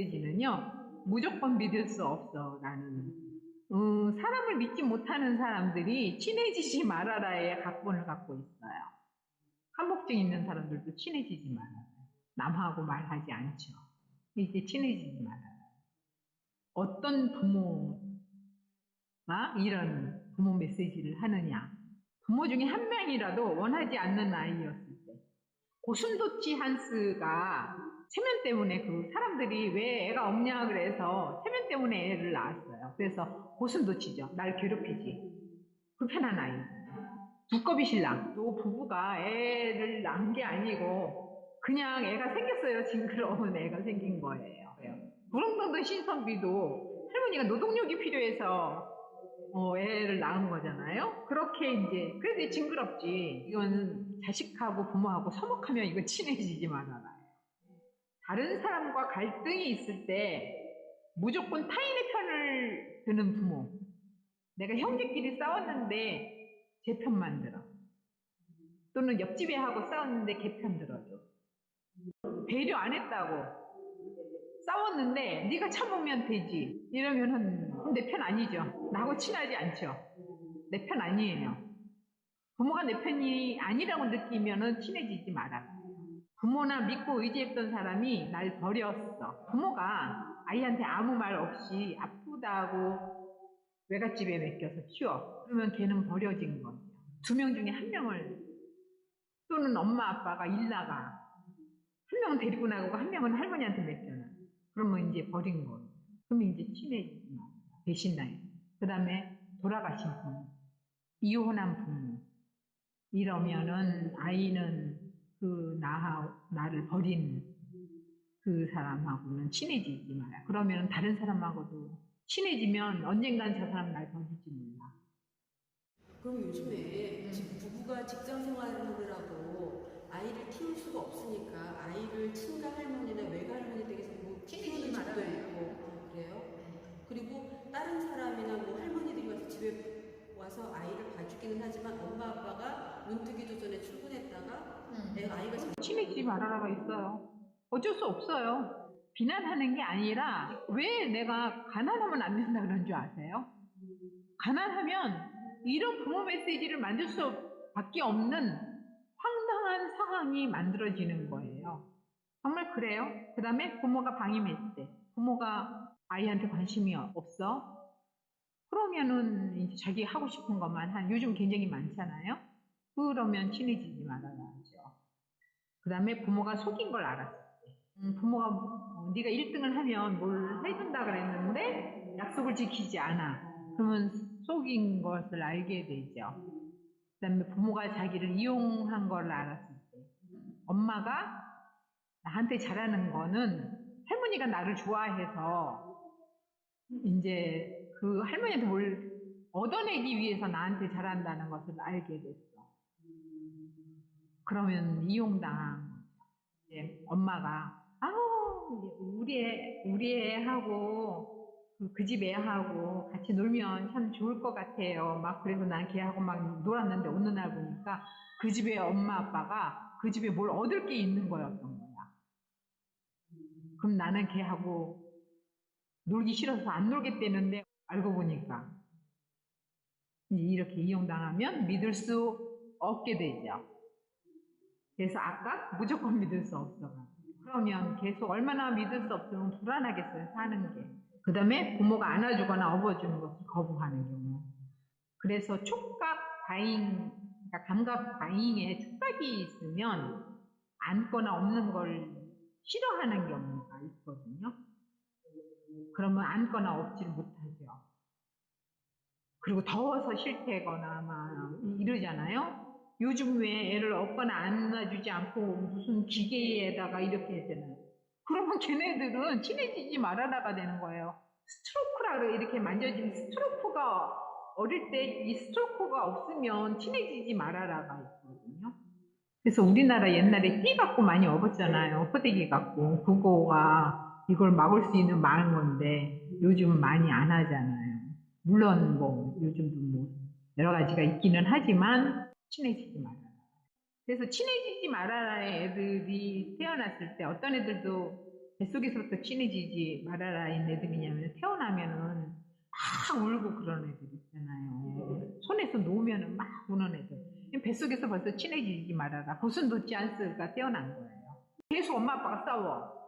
메시지는요, 무조건 믿을 수 없어라는, 사람을 믿지 못하는 사람들이 친해지지 말아라의 각본을 갖고 있어요. 한복증 있는 사람들도 친해지지 말아라. 남하고 말하지 않죠. 이제 친해지지 말아라. 어떤 부모가 이런 부모 메시지를 하느냐. 부모 중에 한 명이라도 원하지 않는 아이였을 때. 고슴도치 한스가 세면 때문에 그 사람들이 왜 애가 없냐 그래서 세면 때문에 애를 낳았어요. 그래서 고슴도치죠. 날 괴롭히지. 불편한 아이. 두꺼비 신랑. 또 부부가 애를 낳은 게 아니고 그냥 애가 생겼어요. 징그러운 애가 생긴 거예요. 구릉동도 신선비도 할머니가 노동력이 필요해서 애를 낳은 거잖아요. 그렇게 이제 그래도 징그럽지. 이건 자식하고 부모하고 서먹하면 이거 친해지지 말아라. 다른 사람과 갈등이 있을 때 무조건 타인의 편을 드는 부모. 내가 형제끼리 싸웠는데 제 편만 들어. 또는 옆집 애하고 싸웠는데 걔 편 들어줘. 배려 안 했다고. 싸웠는데 네가 참으면 되지. 이러면은 내 편 아니죠. 나하고 친하지 않죠. 내 편 아니에요. 부모가 내 편이 아니라고 느끼면은 친해지지 말아라. 부모나 믿고 의지했던 사람이 날 버렸어. 부모가 아이한테 아무 말 없이 아프다고 외갓집에 맡겨서 키워. 그러면 걔는 버려진 거예요. 2명 중에 1명을 또는 엄마 아빠가 일 나가. 1명은 데리고 나가고 1명은 할머니한테 맡겨놔. 그러면 이제 버린 거예요. 그럼 이제 친해지지 마. 배신나요. 그 다음에 돌아가신 부모, 이혼한 부모. 이러면은 아이는 그 나를 버린 그 사람하고는 친해지지 마라. 그러면 다른 사람하고도 친해지면 언젠간 저 사람 날 버릴지 몰라. 그럼 요즘에 지금 부부가 직장 생활을 하느라고 아이를 키울 수가 없으니까 아이를 친가 할머니나 외가 할머니 댁에서 뭐 키우는 집도 있고 그래요? 그리고 다른 사람이나 뭐 할머니들이 와서 집에 와서 아이를 봐주기는 하지만 엄마 아빠가 눈 뜨기도 전에 출근했다가 아이가 친해지지 말아라가 있어요. 어쩔 수 없어요. 비난하는 게 아니라 왜 내가 가난하면 안 된다 그런 줄 아세요? 가난하면 이런 부모 메시지를 만들 수밖에 없는 황당한 상황이 만들어지는 거예요. 정말 그래요. 그 다음에 부모가 방임했을 때 부모가 아이한테 관심이 없어. 그러면은 이제 자기 하고 싶은 것만 한 요즘 굉장히 많잖아요. 그러면 친해지지 말아야죠. 그 다음에 부모가 속인 걸 알았을 때 부모가 네가 1등을 하면 뭘 해준다 그랬는데 약속을 지키지 않아. 그러면 속인 것을 알게 되죠. 그 다음에 부모가 자기를 이용한 걸 알았을 때 엄마가 나한테 잘하는 거는 할머니가 나를 좋아해서 이제 그 할머니한테 뭘 얻어내기 위해서 나한테 잘한다는 것을 알게 됐어. 그러면 이용당한 거죠. 이제 엄마가 우리 애하고 그 집 애하고 같이 놀면 참 좋을 것 같아요. 막 그래서 난 걔하고 막 놀았는데 어느 날 보니까 그 집에 엄마 아빠가 그 집에 뭘 얻을 게 있는 거였던 거야. 그럼 나는 걔하고 놀기 싫어서 안 놀겠다는데 알고 보니까 이렇게 이용당하면 믿을 수 없게 되죠. 그래서 아까 무조건 믿을 수 없어. 그러면 계속 얼마나 믿을 수 없으면 불안하겠어요, 사는 게. 그 다음에 부모가 안아주거나 업어주는 것을 거부하는 경우. 그래서 촉각 과잉, 그러니까 감각 과잉에 촉각이 있으면 안거나 없는 걸 싫어하는 경우가 있거든요. 그러면 안거나 없지를 못하죠. 그리고 더워서 싫대거나 막 이러잖아요. 요즘 왜 애를 업거나 안아주지 않고 무슨 기계에다가 이렇게 했잖아요. 그러면 걔네들은 친해지지 말아라가 되는 거예요. 스트로크라 그래. 이렇게 만져지면 스트로크가 어릴 때 이 스트로크가 없으면 친해지지 말아라가 있거든요. 그래서 우리나라 옛날에 띠 갖고 많이 업었잖아요. 호되기 갖고. 그거가 이걸 막을 수 있는 많은 건데 요즘 많이 안 하잖아요. 물론 뭐 요즘도 뭐 여러 가지가 있기는 하지만 친해지지 말아라. 그래서 친해지지 말아라의 애들이 태어났을 때 어떤 애들도 뱃속에서부터 친해지지 말아라인 애들이냐면 태어나면은 막 울고 그런 애들 있잖아요. 손에서 놓으면은 막 우는 애들. 뱃속에서 벌써 친해지지 말아라. 고슴도치 안스가 태어난 거예요. 계속 엄마 아빠가 싸워.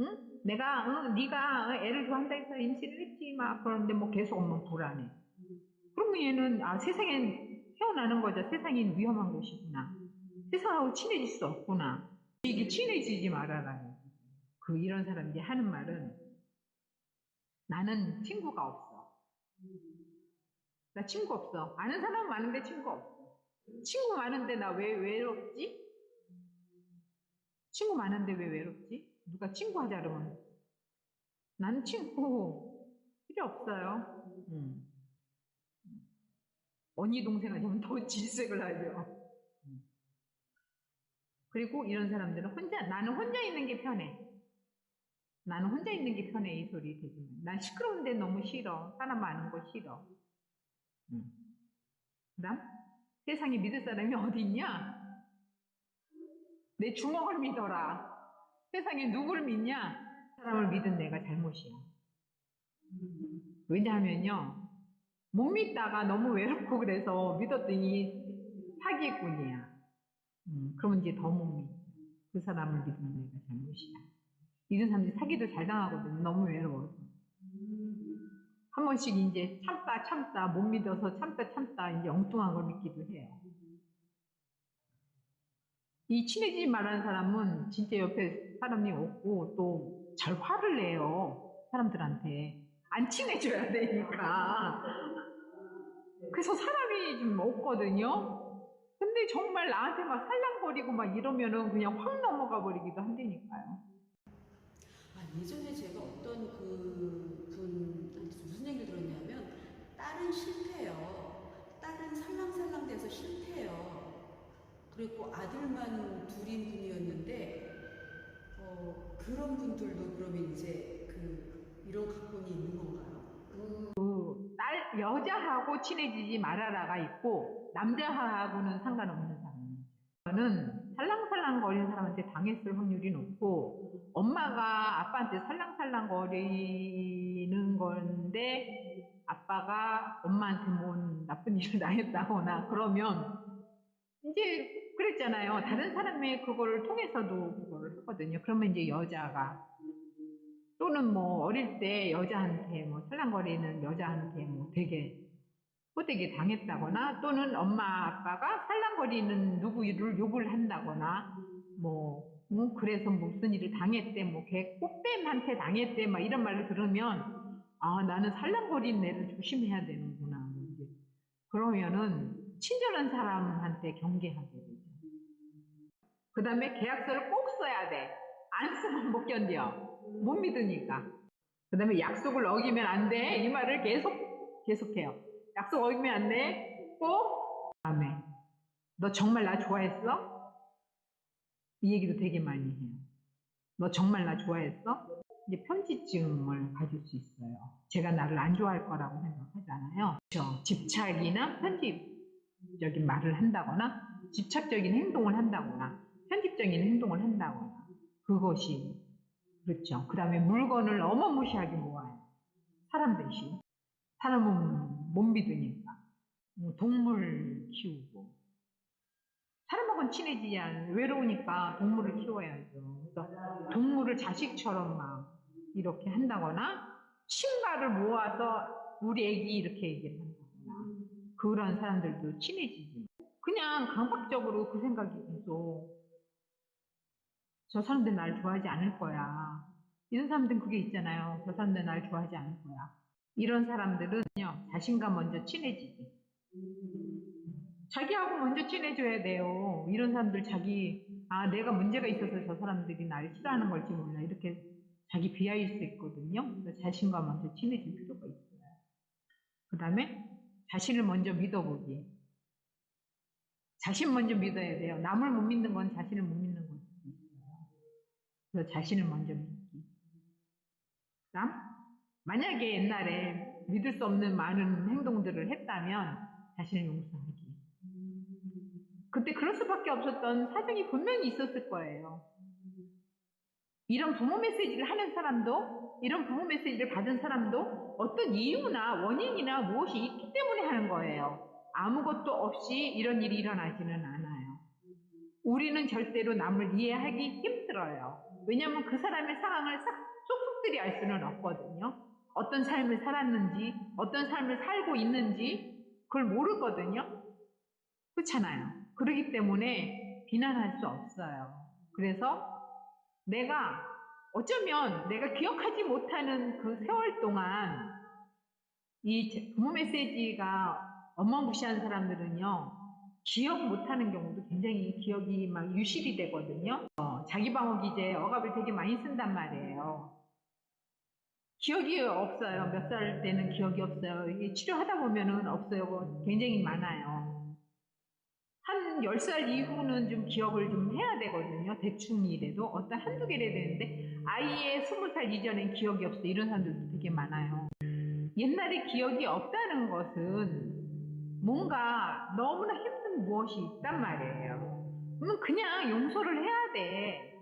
응? 네가 애를 좋아한다 해서 임신을 했지 막 그런데 뭐 계속 엄마 불안해. 그러면 얘는 세상에 태어나는 거죠. 세상이 위험한 곳이구나. 세상하고 친해질 수 없구나. 이게 친해지지 말아라. 이런 사람들이 하는 말은 나는 친구가 없어. 나 친구 없어. 아는 사람 많은데 친구 없어. 친구 많은데 나 왜 외롭지? 친구 많은데 왜 외롭지? 누가 친구 하자 그러면 나는 친구 필요 없어요. 언니 동생을 하면 더 질색을 하죠. 그리고 이런 사람들은 나는 혼자 있는 게 편해. 나는 혼자 있는 게 편해. 이 소리 되게. 난 시끄러운데 너무 싫어. 사람 많은 거 싫어. 그다음 세상에 믿을 사람이 어디 있냐? 내 주먹을 믿어라. 세상에 누구를 믿냐? 사람을 믿은 내가 잘못이야. 왜냐하면요. 못 믿다가 너무 외롭고 그래서 믿었더니 사기꾼이야. 그러면 이제 더 못 믿어. 그 사람을 믿은 내가 잘못이야. 이런 사람들이 사기도 잘 당하거든요. 너무 외로워서. 한 번씩 이제 참다 못 믿어서 참다 이제 엉뚱한 걸 믿기도 해요. 이 친해지지 말라는 사람은 진짜 옆에 사람이 없고 또 잘 화를 내요. 사람들한테. 안 친해져야 되니까. 그래서 사람이 좀 없거든요. 근데 정말 나한테 막 살랑거리고 막 이러면은 그냥 확 넘어가 버리기도 한다니까요. 예전에 제가 어떤 그분한테 무슨 얘기를 들었냐면 딸은 실패요. 딸은 살랑살랑 돼서 실패요. 그리고 아들만 둘인 분이었는데 그런 분들도 그러면 이제 이런 각본이 있는 건가요? 여자하고 친해지지 말아라가 있고 남자하고는 상관없는 사람이에요. 저는 살랑살랑 거리는 사람한테 당했을 확률이 높고 엄마가 아빠한테 살랑살랑 거리는 건데 아빠가 엄마한테 뭔 나쁜 일을 당했다거나 그러면 이제 그랬잖아요. 다른 사람의 그거를 통해서도 그거를 하거든요. 그러면 이제 여자가 또는 뭐 어릴 때 여자한테 뭐 살랑거리는 여자한테 뭐 되게 호되게 당했다거나 또는 엄마 아빠가 살랑거리는 누구를 욕을 한다거나 그래서 무슨 일을 당했대 뭐 걔 꽃뱀한테 당했대 막 이런 말을 들으면 나는 살랑거리는 애를 조심해야 되는구나 이제 그러면은 친절한 사람한테 경계하게 되죠. 그 다음에 계약서를 꼭 써야 돼. 안 쓰면 못 견뎌. 못 믿으니까. 그 다음에 약속을 어기면 안 돼. 이 말을 계속해요. 약속 어기면 안 돼. 꼭. 다음에 너 정말 나 좋아했어? 이 얘기도 되게 많이 해요. 너 정말 나 좋아했어? 이제 편지증을 가질 수 있어요. 제가 나를 안 좋아할 거라고 생각하잖아요. 그렇죠? 집착이나 편집적인 말을 한다거나 집착적인 행동을 한다거나 편집적인 행동을 한다거나 그것이 그렇죠. 그 다음에 물건을 어마무시하게 모아요. 사람 대신. 사람은 못 믿으니까. 동물 키우고. 사람하고는 친해지지 않아요. 외로우니까 동물을 키워야죠. 그래서 동물을 자식처럼 막 이렇게 한다거나 신발을 모아서 우리 애기 이렇게 얘기를 한다거나 그런 사람들도 친해지지. 그냥 강박적으로 그 생각이 계속 저 사람들 날 좋아하지 않을 거야. 이런 사람들은 그게 있잖아요. 저 사람들 날 좋아하지 않을 거야. 이런 사람들은요, 자신과 먼저 친해지지. 자기하고 먼저 친해져야 돼요. 이런 사람들 내가 문제가 있어서 저 사람들이 나를 싫어하는 걸지 몰라. 이렇게 자기 비하일 수 있거든요. 그래서 자신과 먼저 친해질 필요가 있어요. 그 다음에 자신을 먼저 믿어보기. 자신 먼저 믿어야 돼요. 남을 못 믿는 건 자신을 못 믿는 거지. 그래서 자신을 먼저 믿기. 그다음 만약에 옛날에 믿을 수 없는 많은 행동들을 했다면 자신을 용서하기. 그때 그럴 수밖에 없었던 사정이 분명히 있었을 거예요. 이런 부모 메시지를 하는 사람도, 이런 부모 메시지를 받은 사람도 어떤 이유나 원인이나 무엇이 있기 때문에 하는 거예요. 아무것도 없이 이런 일이 일어나지는 않아요. 우리는 절대로 남을 이해하기 힘들어요. 왜냐하면 그 사람의 상황을 쏙쏙들이 알 수는 없거든요. 어떤 삶을 살았는지, 어떤 삶을 살고 있는지 그걸 모르거든요. 그렇잖아요. 그렇기 때문에 비난할 수 없어요. 그래서 내가 어쩌면 내가 기억하지 못하는 그 세월 동안 이 부모 메시지가 어마무시한 사람들은요, 기억 못하는 경우도 굉장히 기억이 막 유실이 되거든요. 자기 방어 기제에 억압을 되게 많이 쓴단 말이에요. 기억이 없어요. 몇 살 때는 기억이 없어요. 이게 치료하다 보면은 없어요. 굉장히 많아요. 한 10살 이후는 좀 기억을 좀 해야 되거든요. 대충이라도. 어떤 한두 개래 되는데, 아이의 20살 이전엔 기억이 없어. 이런 사람들도 되게 많아요. 옛날에 기억이 없다는 것은 뭔가 너무나 힘든 무엇이 있단 말이에요. 그러면 그냥 용서를 해야 돼.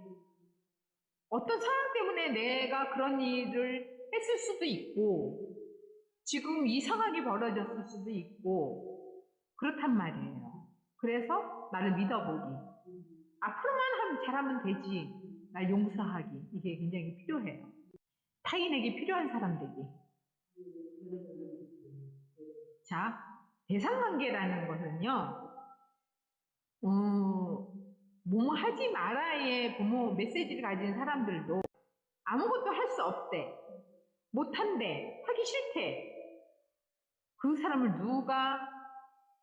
어떤 상황 때문에 내가 그런 일을 했을 수도 있고, 지금 이 상황이 벌어졌을 수도 있고, 그렇단 말이에요. 그래서 나를 믿어보기. 앞으로만 잘하면 되지. 날 용서하기. 이게 굉장히 필요해요. 타인에게 필요한 사람 되기. 자, 대상관계라는 것은요, 뭐 하지 마라의 부모 메시지를 가진 사람들도 아무것도 할 수 없대. 못한대. 하기 싫대. 그 사람을 누가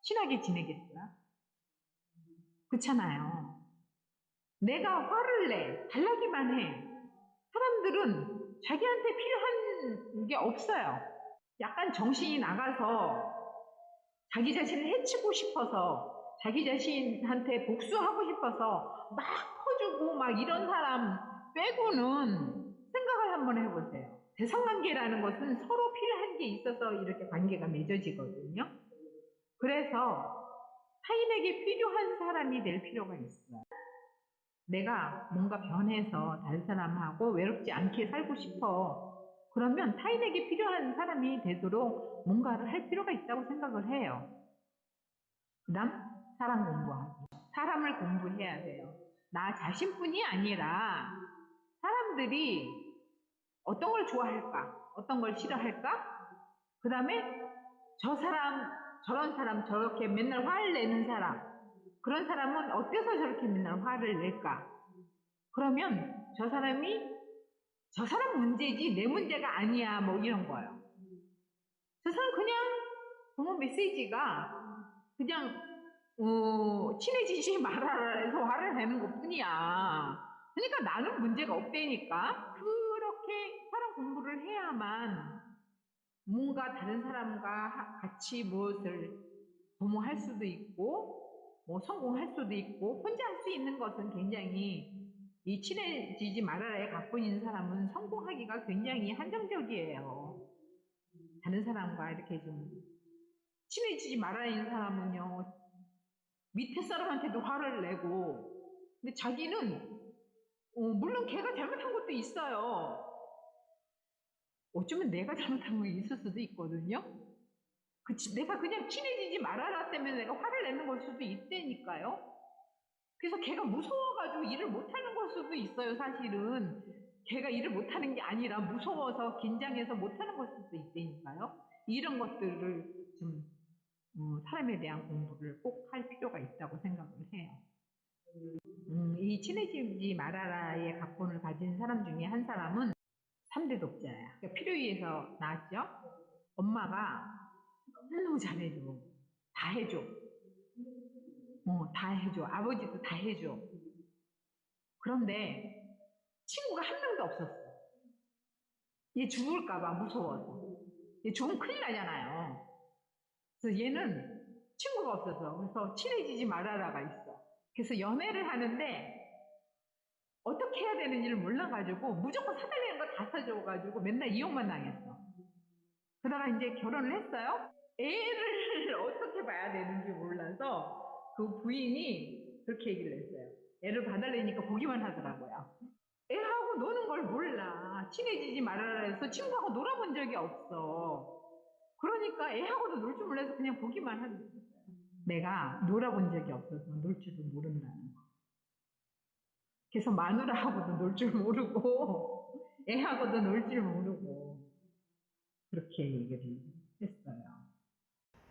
친하게 지내겠어요? 그렇잖아요. 내가 화를 내. 달라기만 해. 사람들은 자기한테 필요한 게 없어요. 약간 정신이 나가서 자기 자신을 해치고 싶어서 자기 자신한테 복수하고 싶어서 막 퍼주고 막 이런 사람 빼고는 생각을 한번 해보세요. 대성관계라는 것은 서로 필요한 게 있어서 이렇게 관계가 맺어지거든요. 그래서 타인에게 필요한 사람이 될 필요가 있어요. 내가 뭔가 변해서 다른 사람하고 외롭지 않게 살고 싶어. 그러면 타인에게 필요한 사람이 되도록 뭔가를 할 필요가 있다고 생각을 해요. 그 다음, 사람 공부하기. 사람을 공부해야 돼요. 나 자신뿐이 아니라 사람들이 어떤 걸 좋아할까? 어떤 걸 싫어할까? 그 다음에 저 사람, 저런 사람, 저렇게 맨날 화를 내는 사람, 그런 사람은 어때서 저렇게 맨날 화를 낼까? 그러면 저 사람이 저 사람 문제지 내 문제가 아니야 뭐 이런 거예요. 저 사람 그냥 부모 메시지가 그냥 친해지지 말아라 해서 화를 내는 것 뿐이야. 그러니까 나는 문제가 없다니까. 그렇게 사람 공부를 해야만 뭔가 다른 사람과 같이 무엇을 도모할 수도 있고 뭐 성공할 수도 있고 혼자 할 수 있는 것은 굉장히 이 친해지지 말아라에 갖고 있는 사람은 성공하기가 굉장히 한정적이에요. 다른 사람과 이렇게 좀 친해지지 말아야 하는 사람은요, 밑에 사람한테도 화를 내고, 근데 자기는 물론 걔가 잘못한 것도 있어요. 어쩌면 내가 잘못한 거 있을 수도 있거든요. 내가 그냥 친해지지 말아라 때문에 내가 화를 내는 걸 수도 있다니까요. 그래서 걔가 무서워가지고 일을 못하는 걸 수도 있어요, 사실은. 걔가 일을 못하는 게 아니라 무서워서 긴장해서 못하는 걸 수도 있다니까요. 이런 것들을 좀 사람에 대한 공부를 꼭 할 필요가 있다고 생각을 해요. 이 친해지지 말아라의 각본을 가진 사람 중에 한 사람은 3대 독자야. 그러니까 필요위에서 나왔죠. 엄마가 너무 잘해줘. 다 해줘. 다 해줘. 아버지도 다 해줘. 그런데 친구가 한 명도 없었어. 얘 죽을까봐 무서워서. 얘 죽으면 큰일 나잖아요. 그래서 얘는 친구가 없어서 그래서 친해지지 말아라가 있어. 그래서 연애를 하는데 어떻게 해야 되는지를 몰라가지고 무조건 사달라는 거 다 사줘가지고 맨날 이용만 당했어. 그러다가 이제 결혼을 했어요. 애를 어떻게 봐야 되는지 몰라서 그 부인이 그렇게 얘기를 했어요. 애를 봐달라니까 보기만 하더라고요. 애하고 친구하고 노는 걸 몰라. 친해지지 말아라 해서 친구하고 놀아본 적이 없어. 그러니까 애하고도 놀 줄 몰라서 그냥 보기만 하는 거야. 내가 놀아본 적이 없어서 놀 줄도 모른다는 거. 그래서 마누라하고도 놀 줄 모르고 애하고도 놀 줄 모르고 그렇게 얘기를 했어요.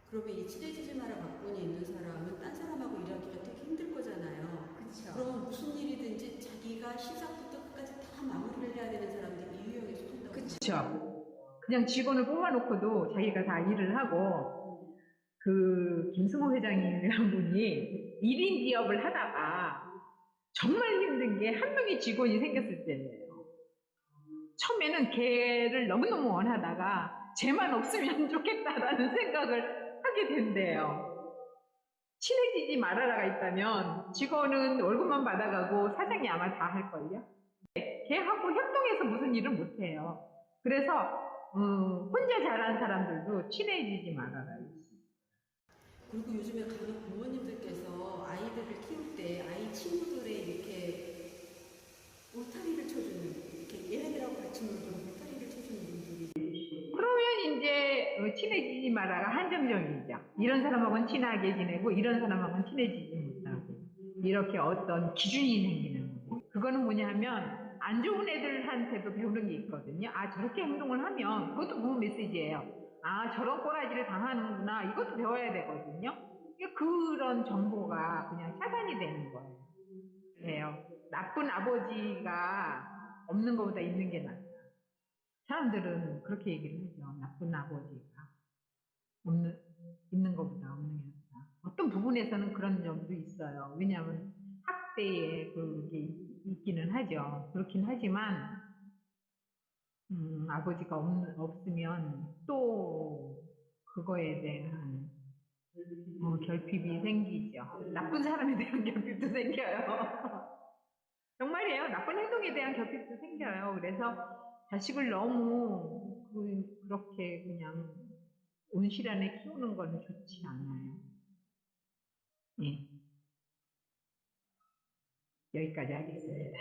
그러면 이 친해지지 마라 각본이 있는 사람은 딴 사람하고 일하기가 되게 힘들 거잖아요. 그렇죠. 그럼 무슨 일이든지 자기가 시작부터 끝까지 다 마무리를 해야 되는 사람들이 이 유형에 속한다고. 그렇죠. 그냥 직원을 뽑아놓고도 자기가 다 일을 하고 그 김승호 회장이라는 분이 1인 기업을 하다가 정말 힘든 게 한 명의 직원이 생겼을 때예요. 처음에는 걔를 너무너무 원하다가 쟤만 없으면 좋겠다라는 생각을 하게 된대요. 친해지지 말아라가 있다면 직원은 월급만 받아가고 사장이 아마 다 할걸요. 걔하고 협동해서 무슨 일을 못해요. 그래서 혼자 잘하는 사람들도 친해지지 말아라. 그리고 요즘에 간혹 부모님들께서 아이들을 키울 때 아이 친구들의 이렇게 울타리를 쳐주는, 이렇게 얘네들하고 같이 놀도록 울타리를 쳐주는 분들이. 그러면 이제 친해지지 말아가 한정적이죠. 이런 사람하고는 친하게 지내고 이런 사람하고는 친해지지 못하고 이렇게 어떤 기준이 생기는 거예요. 그거는 뭐냐면 안 좋은 애들한테도 배우는 게 있거든요. 아, 저렇게 행동을 하면 그것도 부모 메시지예요. 아, 저런 꼬라지를 당하는구나. 이것도 배워야 되거든요. 그런 정보가 그냥 차단이 되는 거예요. 그래요. 나쁜 아버지가 없는 것보다 있는 게 낫다. 사람들은 그렇게 얘기를 하죠. 나쁜 아버지가 있는 것보다 없는 게 낫다. 어떤 부분에서는 그런 점도 있어요. 왜냐하면 학대에 그게 있기는 하죠. 그렇긴 하지만 아버지가 없으면 또 그거에 대한 결핍이 생기죠. 나쁜 사람에 대한 결핍도 생겨요. 정말이에요. 나쁜 행동에 대한 결핍도 생겨요. 그래서 자식을 너무 그렇게 그냥 온실안에 키우는 건 좋지 않아요. 예. 여기까지 하겠습니다.